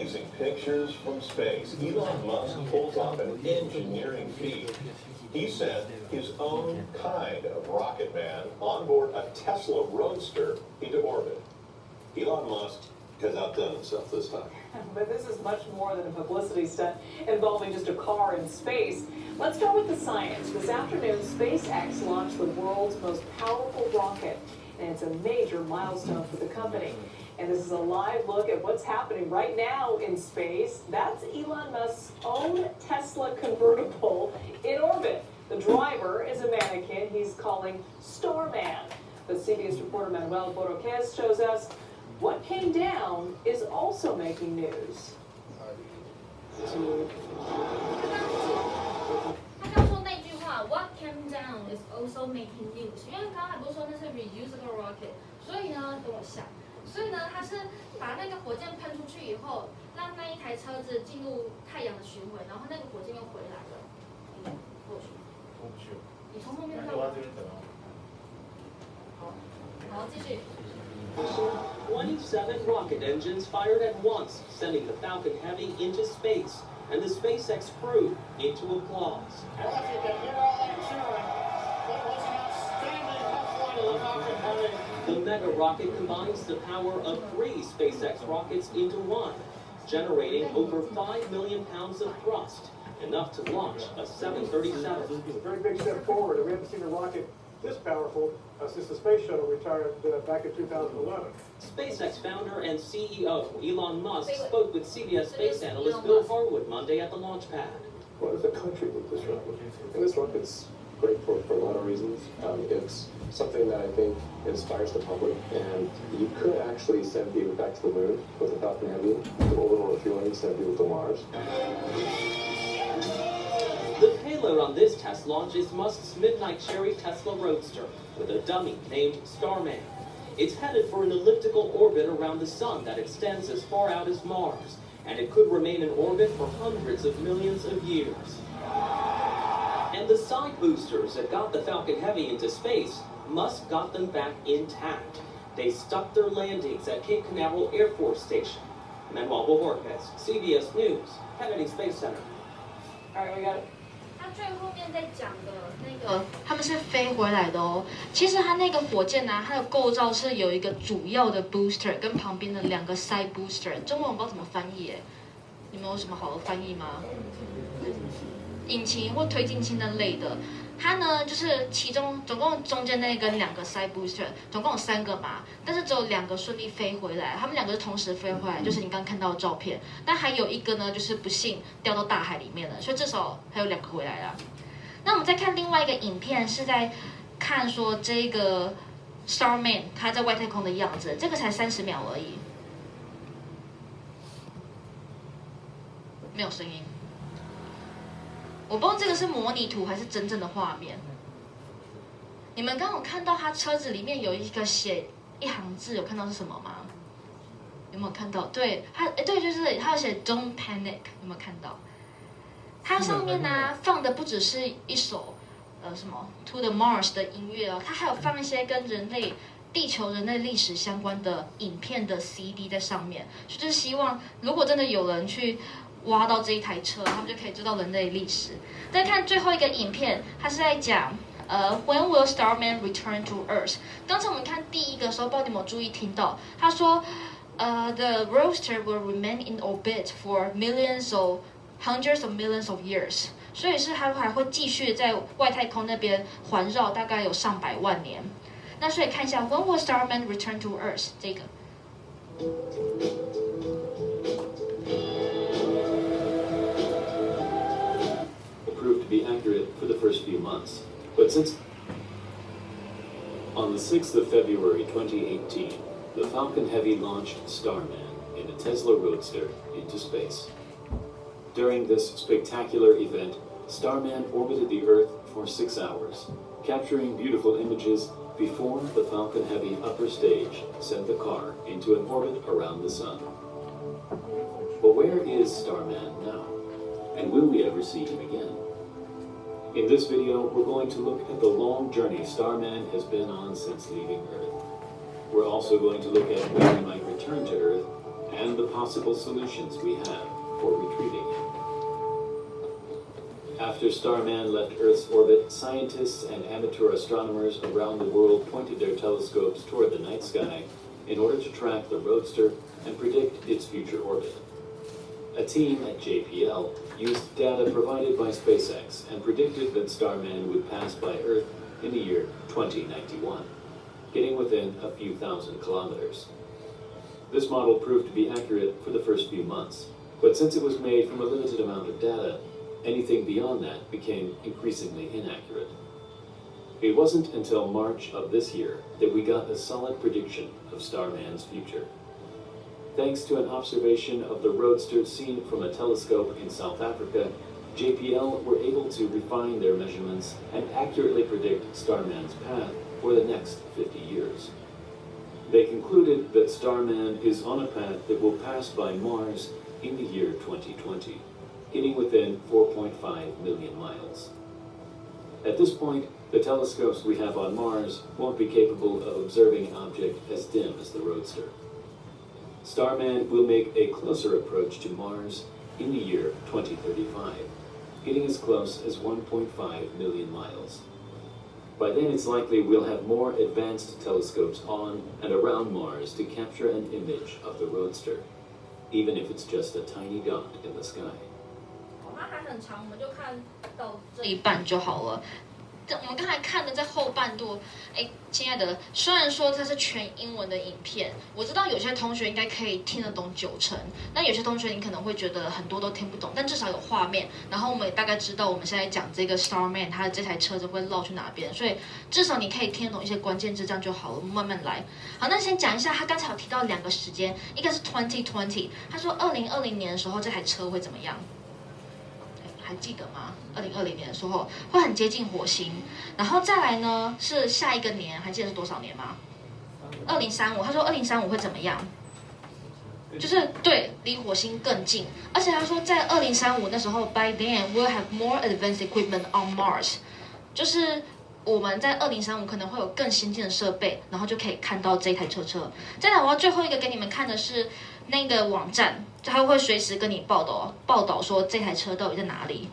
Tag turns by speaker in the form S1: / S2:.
S1: using pictures from space, Elon Musk pulls off an engineering feat. He sent his own kind of rocket man on board a Tesla Roadster into orbit. Elon Musk has outdone himself this time.
S2: But this is much more than a publicity stunt involving just a car in space. Let's start with the science. This afternoon, SpaceX launched the world's most powerful rocket, and it's a major milestone for the company. And this is a live look at what's happening right now in space. That's Elon Musk's own Tesla convertible in orbit. The driver is a mannequin he's calling Starman. But CBS reporter Manuel Borroquez shows us what came down is also making news.
S3: 他刚说那句话 "What came down is also making news"， 因为刚刚还不是说那是 reusable rocket， 所以呢，等我下，所以呢，他是把那个火箭喷出去以后，让那一台车子进入太阳的巡回，然后那个火箭又回来了。过去。过不去。你从后面看。我要这边等哦。好，好，继续。
S4: 27 rocket engines fired at once, sending the Falcon Heavy into space, and the SpaceX crew into applause.
S5: I don't know if you can hear all that cheering. It was an outstanding flight of the Falcon Heavy.
S4: The mega rocket combines the power of 3 SpaceX rockets into one, generating over 5 million pounds of thrust, enough to launch a 737.
S6: It's a very big step forward. We haven't seen a rocket this powerful since the space shuttle retired back in 2011.
S4: SpaceX founder and CEO Elon Musk spoke with CBS space analyst Bill Harwood Monday at the launch pad.
S7: What does the country with this rocket? And this rocket's great for a lot of reasons. It's something that I think inspires the public, and you could actually send people back to the moon with the Falcon Heavy, the overall refueling, send people to Mars.
S4: The payload on this test launch is Musk's midnight cherry Tesla Roadster with a dummy named Starman. It's headed for an elliptical orbit around the sun that extends as far out as Mars, and it could remain in orbit for hundreds of millions of years. And the side boosters that got the Falcon Heavy into space, Musk got them back intact. They stuck their landings at Cape Canaveral Air Force Station. Manuel Borroquez, CBS News, Kennedy Space Center.
S2: All right, we got it.
S3: 他最后面在讲的那个，他们是飞回来的哦。其实它那个火箭呢，它的构造是有一个主要的 booster 跟旁边的2个 side booster。中文我不知道怎么翻译耶，你们有什么好的翻译吗？引擎或推进器那类的。它呢，就是其中总共中间那跟2个 side booster， 总共有3个嘛，但是只有2个顺利飞回来，他们2个是同时飞回来，就是你刚看到的照片。但还有一个呢，就是不幸掉到大海里面了，所以至少还有2个回来了。那我们再看另外一个影片，是在看说这个 Starman 它在外太空的样子，这个才30秒而已，没有声音。我不知道这个是模拟图还是真正的画面。你们刚刚有看到他车子里面有一个写一行字，有看到是什么吗？有没有看到？对，对，就是他有写 "Don't panic"， 有没有看到？它上面呢放的不只是一首什么 "To the Mars" 的音乐哦，它还有放一些跟地球人类历史相关的影片的 CD 在上面，就是希望如果真的有人去挖到这一台车，他们就可以知道人类历史。再看最后一个影片，它是在讲When will Starman return to Earth？ 刚才我们看第一个的时候，不知道你有没有注意听到，他说The roadster will remain in orbit for millions or hundreds of millions of years， 所以是它还会继续在外太空那边环绕，大概有上百万年。那所以看一下 When will Starman return to Earth 这个。
S8: Proved to be accurate for the first few months. But since on the 6th of February 2018, the Falcon Heavy launched Starman in a Tesla Roadster into space. During this spectacular event, Starman orbited the Earth for 6 hours, capturing beautiful images before the Falcon Heavy upper stage sent the car into an orbit around the sun. But where is Starman now? And will we ever see him again? In this video, we're going to look at the long journey Starman has been on since leaving Earth. We're also going to look at when he might return to Earth and the possible solutions we have for retrieving it. After Starman left Earth's orbit, scientists and amateur astronomers around the world pointed their telescopes toward the night sky in order to track the Roadster and predict its future orbit. A team at JPL used data provided by SpaceX and predicted that Starman would pass by Earth in the year 2091, getting within a few thousand kilometers. This model proved to be accurate for the first few months, but since it was made from a limited amount of data, anything beyond that became increasingly inaccurate. It wasn't until March of this year that we got a solid prediction of Starman's future. Thanks to an observation of the Roadster seen from a telescope in South Africa, JPL were able to refine their measurements and accurately predict Starman's path for the next 50 years. They concluded that Starman is on a path that will pass by Mars in the year 2020, getting within 4.5 million miles. At this point, the telescopes we have on Mars won't be capable of observing an object as dim as the Roadster. Starman will make a closer approach to Mars in the year 2035, getting as close as 1.5 million miles. By then, it's likely we'll have more advanced telescopes on and around Mars to capture an image of the Roadster, even if it's just a tiny dot in the sky.
S3: 它还很长，我们就看到这一半就好了。我们刚才看的在后半段，哎，亲爱的，虽然说它是全英文的影片，我知道有些同学应该可以听得懂90%，那有些同学你可能会觉得很多都听不懂，但至少有画面，然后我们也大概知道我们现在讲这个 Starman 它的这台车子会绕去哪边，所以至少你可以听得懂一些关键字，这样就好了。我们慢慢来。好，那先讲一下，他刚才有提到2个时间，一个是2020，他说2020年的时候这台车会怎么样？还记得吗？2020年的时候会很接近火星，然后再来呢是下一个年，还记得是多少年吗？2035，他说2035会怎么样？就是对，离火星更近，而且他说在2035那时候 ，by then we'll have more advanced equipment on Mars， 就是我们在2035可能会有更先进的设备，然后就可以看到这台车。再来，我要最后一个给你们看的是那个网站，它会随时跟你报道说这台车到底在哪里。